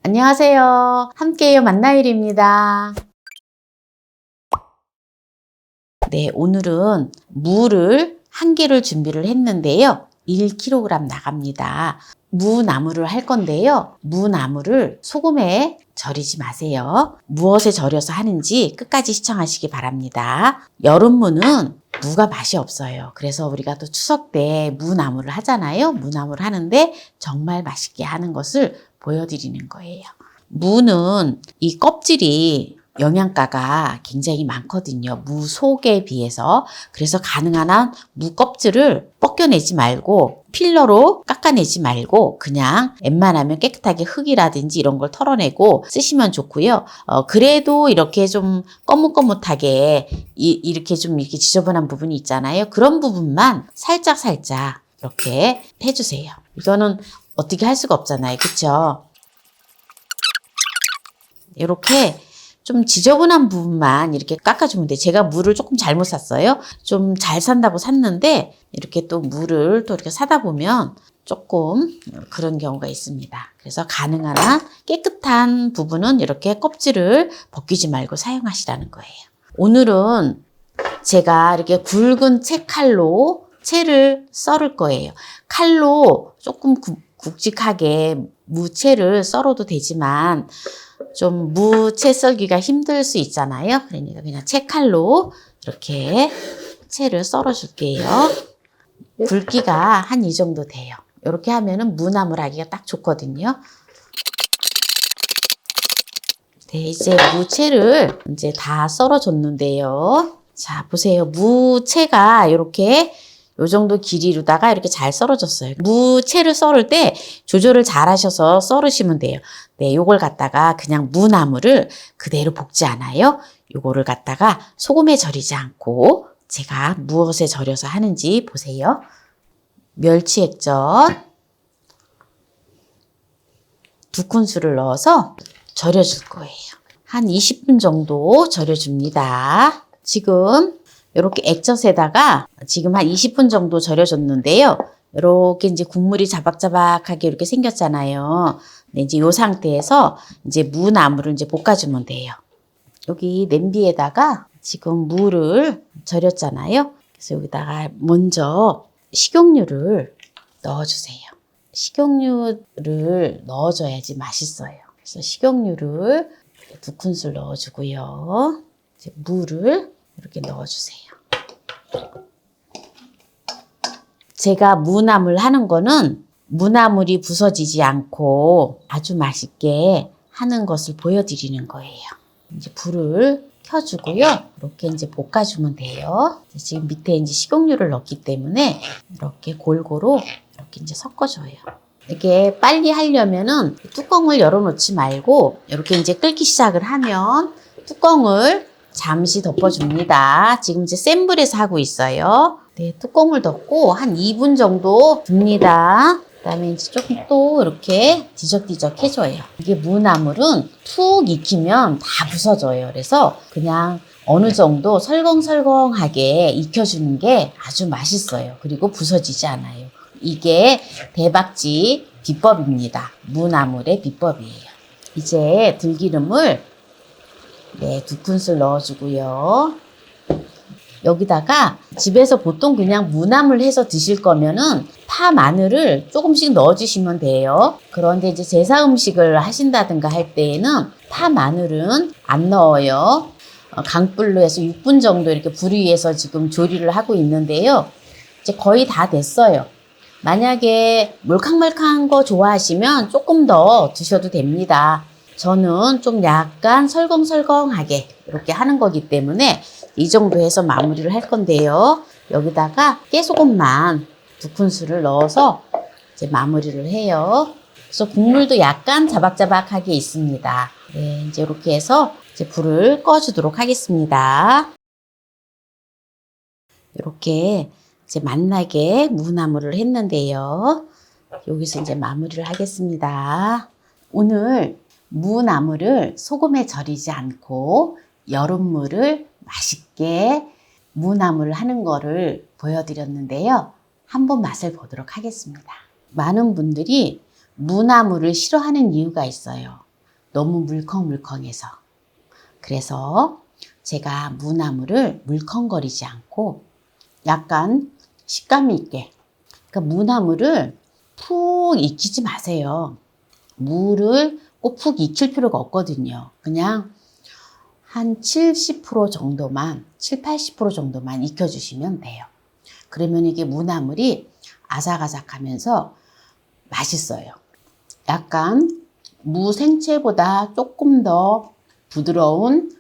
안녕하세요. 함께해요 만나일입니다. 네, 오늘은 무를 1개를 준비를 했는데요. 1kg 나갑니다. 무나물을 할 건데요. 무나물을 소금에 절이지 마세요. 무엇에 절여서 하는지 끝까지 시청하시기 바랍니다. 여름무는 무가 맛이 없어요. 그래서 우리가 또 추석 때 무나물을 하잖아요. 무나물을 하는데 정말 맛있게 하는 것을 보여드리는 거예요. 무는 이 껍질이 영양가가 굉장히 많거든요. 무 속에 비해서. 그래서 가능한 한 무 껍질을 벗겨내지 말고 필러로 깎아내지 말고 그냥 웬만하면 깨끗하게 흙이라든지 이런 걸 털어내고 쓰시면 좋고요. 그래도 이렇게 좀 거뭇거뭇하게 이렇게 좀 이렇게 지저분한 부분이 있잖아요. 그런 부분만 살짝 이렇게 해주세요. 이거는 어떻게 할 수가 없잖아요. 그쵸? 이렇게 좀 지저분한 부분만 이렇게 깎아주면 돼요. 제가 무를 조금 잘못 샀어요. 좀 잘 산다고 샀는데 이렇게 또 무를 또 이렇게 사다 보면 조금 그런 경우가 있습니다. 그래서 가능한 한 깨끗한 부분은 이렇게 껍질을 벗기지 말고 사용하시라는 거예요. 오늘은 제가 이렇게 굵은 채칼로 채를 썰을 거예요. 칼로 조금 굵직하게 무채를 썰어도 되지만 좀 무채 썰기가 힘들 수 있잖아요. 그러니까 그냥 채칼로 이렇게 채를 썰어 줄게요. 굵기가 한 이 정도 돼요. 이렇게 하면은 무나물 하기가 딱 좋거든요. 네, 이제 무채를 이제 다 썰어 줬는데요. 자, 보세요. 무채가 이렇게 요 정도 길이로다가 이렇게 잘 썰어졌어요. 무채를 썰을 때 조절을 잘 하셔서 썰으시면 돼요. 네, 요걸 갖다가 그냥 무나물을 그대로 볶지 않아요. 요거를 갖다가 소금에 절이지 않고 제가 무엇에 절여서 하는지 보세요. 멸치 액젓 2큰술을 넣어서 절여줄 거예요. 한 20분 정도 절여줍니다. 지금 이렇게 액젓에다가 지금 한 20분 정도 절여줬는데요. 이렇게 이제 국물이 자박자박하게 이렇게 생겼잖아요. 네, 이제 이 상태에서 이제 무나물을 이제 볶아주면 돼요. 여기 냄비에다가 지금 무를 절였잖아요. 그래서 여기다가 먼저 식용유를 넣어주세요. 식용유를 넣어줘야지 맛있어요. 그래서 식용유를 2큰술 넣어주고요. 이제 무를 이렇게 넣어주세요. 제가 무나물 하는 거는 무나물이 부서지지 않고 아주 맛있게 하는 것을 보여드리는 거예요. 이제 불을 켜주고요. 이렇게 이제 볶아주면 돼요. 지금 밑에 이제 식용유를 넣기 때문에 이렇게 골고루 이렇게 이제 섞어줘요. 이게 빨리 하려면은 뚜껑을 열어놓지 말고 이렇게 이제 끓기 시작을 하면 뚜껑을 잠시 덮어줍니다. 지금 이제 센 불에서 하고 있어요. 네, 뚜껑을 덮고 한 2분 정도 둡니다. 그 다음에 이제 조금 또 이렇게 뒤적뒤적 해줘요. 이게 무나물은 푹 익히면 다 부서져요. 그래서 그냥 어느 정도 설렁설렁하게 익혀주는 게 아주 맛있어요. 그리고 부서지지 않아요. 이게 대박집 비법입니다. 무나물의 비법이에요. 이제 들기름을 2큰술 넣어주고요. 여기다가 집에서 보통 그냥 무나물 해서 드실 거면은 파, 마늘을 조금씩 넣어주시면 돼요. 그런데 이제 제사 음식을 하신다든가 할 때에는 파, 마늘은 안 넣어요. 강불로 해서 6분 정도 이렇게 불 위에서 지금 조리를 하고 있는데요. 이제 거의 다 됐어요. 만약에 몰캉몰캉한 거 좋아하시면 조금 더 드셔도 됩니다. 저는 좀 약간 설렁설렁하게 이렇게 하는 거기 때문에 이 정도 해서 마무리를 할 건데요. 여기다가 깨소금만 2큰술을 넣어서 이제 마무리를 해요. 그래서 국물도 약간 자박자박하게 있습니다. 네, 이제 이렇게 해서 이제 불을 꺼주도록 하겠습니다. 이렇게 이제 맛나게 무나물을 했는데요. 여기서 이제 마무리를 하겠습니다. 오늘 무나물을 소금에 절이지 않고 여름무를 맛있게 무나물 하는 거를 보여드렸는데요. 한번 맛을 보도록 하겠습니다. 많은 분들이 무나물을 싫어하는 이유가 있어요. 너무 물컹물컹해서. 그래서 제가 무나물을 물컹거리지 않고 약간 식감이 있게. 그러니까 무나물을 푹 익히지 마세요. 무를 꼭 푹 익힐 필요가 없거든요. 그냥 한 70% 정도만, 80% 정도만 익혀주시면 돼요. 그러면 이게 무나물이 아삭아삭하면서 맛있어요. 약간 무 생채보다 조금 더 부드러운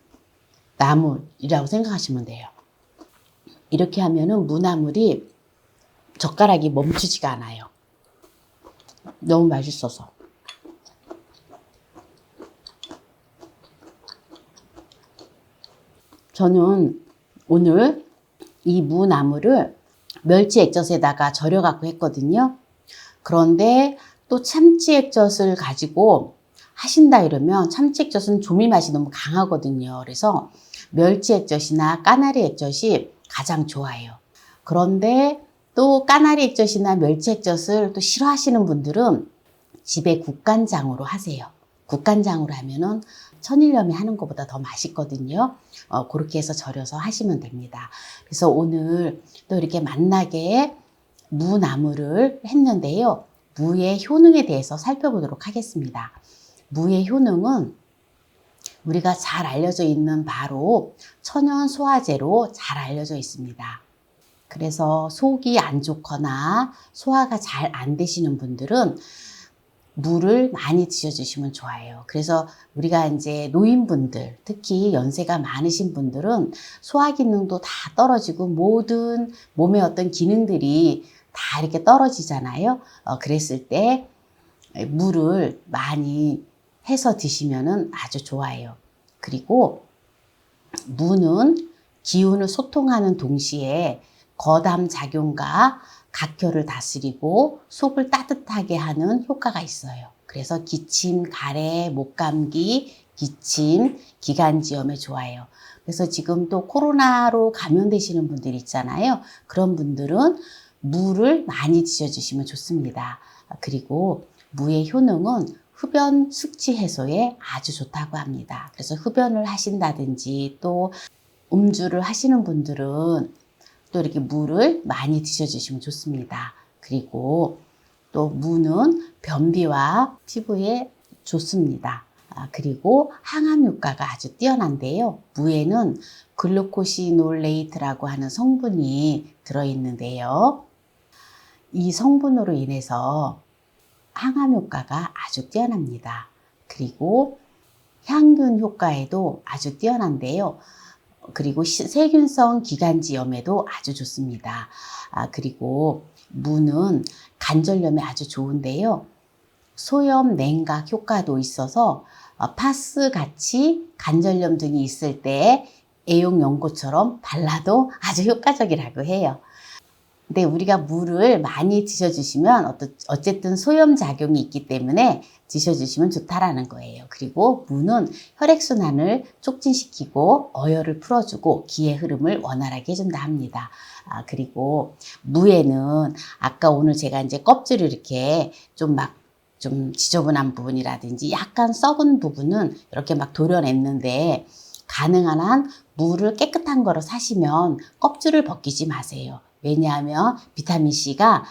나물이라고 생각하시면 돼요. 이렇게 하면은 무나물이 젓가락이 멈추지가 않아요. 너무 맛있어서. 저는 오늘 이 무나물을 멸치 액젓에다가 절여갖고 했거든요. 그런데 또 참치 액젓을 가지고 하신다 이러면 참치 액젓은 조미 맛이 너무 강하거든요. 그래서 멸치 액젓이나 까나리 액젓이 가장 좋아요. 그런데 또 까나리 액젓이나 멸치 액젓을 또 싫어하시는 분들은 집에 국간장으로 하세요. 국간장으로 하면은 천일염이 하는 것보다 더 맛있거든요. 그렇게 해서 절여서 하시면 됩니다. 그래서 오늘 또 이렇게 맛나게 무나물을 했는데요. 무의 효능에 대해서 살펴보도록 하겠습니다. 무의 효능은 우리가 잘 알려져 있는 바로 천연 소화제로 잘 알려져 있습니다. 그래서 속이 안 좋거나 소화가 잘 안 되시는 분들은 무를 많이 드셔주시면 좋아요. 그래서 우리가 이제 노인분들, 특히 연세가 많으신 분들은 소화 기능도 다 떨어지고 모든 몸의 어떤 기능들이 다 이렇게 떨어지잖아요. 그랬을 때 무를 많이 해서 드시면 아주 좋아요. 그리고 무는 기운을 소통하는 동시에 거담 작용과 각혈을 다스리고 속을 따뜻하게 하는 효과가 있어요. 그래서 기침, 가래, 목감기, 기침, 기관지염에 좋아요. 그래서 지금 또 코로나로 감염되시는 분들 있잖아요. 그런 분들은 무를 많이 드셔주시면 좋습니다. 그리고 무의 효능은 흡연 숙취 해소에 아주 좋다고 합니다. 그래서 흡연을 하신다든지 또 음주를 하시는 분들은 또 이렇게 무를 많이 드셔주시면 좋습니다. 그리고 또 무는 변비와 피부에 좋습니다. 그리고 항암 효과가 아주 뛰어난데요. 무에는 글루코시놀레이트라고 하는 성분이 들어있는데요. 이 성분으로 인해서 항암 효과가 아주 뛰어납니다. 그리고 향균 효과에도 아주 뛰어난데요. 그리고 세균성 기관지염에도 아주 좋습니다. 그리고 무는 관절염에 아주 좋은데요. 소염, 냉각 효과도 있어서 파스같이 관절염 등이 있을 때 애용 연고처럼 발라도 아주 효과적이라고 해요. 근데 우리가 무를 많이 드셔주시면 어쨌든 소염 작용이 있기 때문에 드셔주시면 좋다라는 거예요. 그리고 무는 혈액순환을 촉진시키고 어혈을 풀어주고 기의 흐름을 원활하게 해준다 합니다. 그리고 무에는 아까 오늘 제가 이제 껍질을 이렇게 좀 지저분한 부분이라든지 약간 썩은 부분은 이렇게 막 도려냈는데 가능한 한 무를 깨끗한 거로 사시면 껍질을 벗기지 마세요. 왜냐하면 비타민C가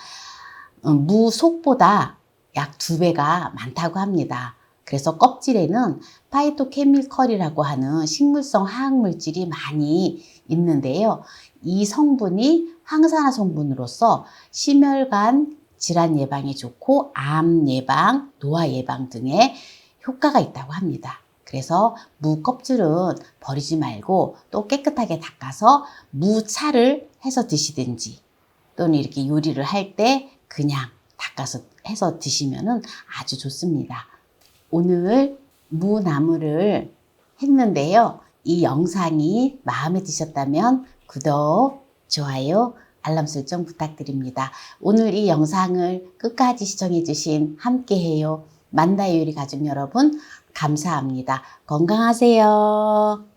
무 속보다 약 2배가 많다고 합니다. 그래서 껍질에는 파이토케미컬이라고 하는 식물성 화학물질이 많이 있는데요. 이 성분이 항산화 성분으로서 심혈관 질환 예방에 좋고 암 예방, 노화 예방 등의 효과가 있다고 합니다. 그래서 무 껍질은 버리지 말고 또 깨끗하게 닦아서 무차를 해서 드시든지 또는 이렇게 요리를 할 때 그냥 닦아서 해서 드시면 아주 좋습니다. 오늘 무나물을 했는데요. 이 영상이 마음에 드셨다면 구독, 좋아요, 알람 설정 부탁드립니다. 오늘 이 영상을 끝까지 시청해주신 함께해요 만다의 요리 가족 여러분 감사합니다. 건강하세요.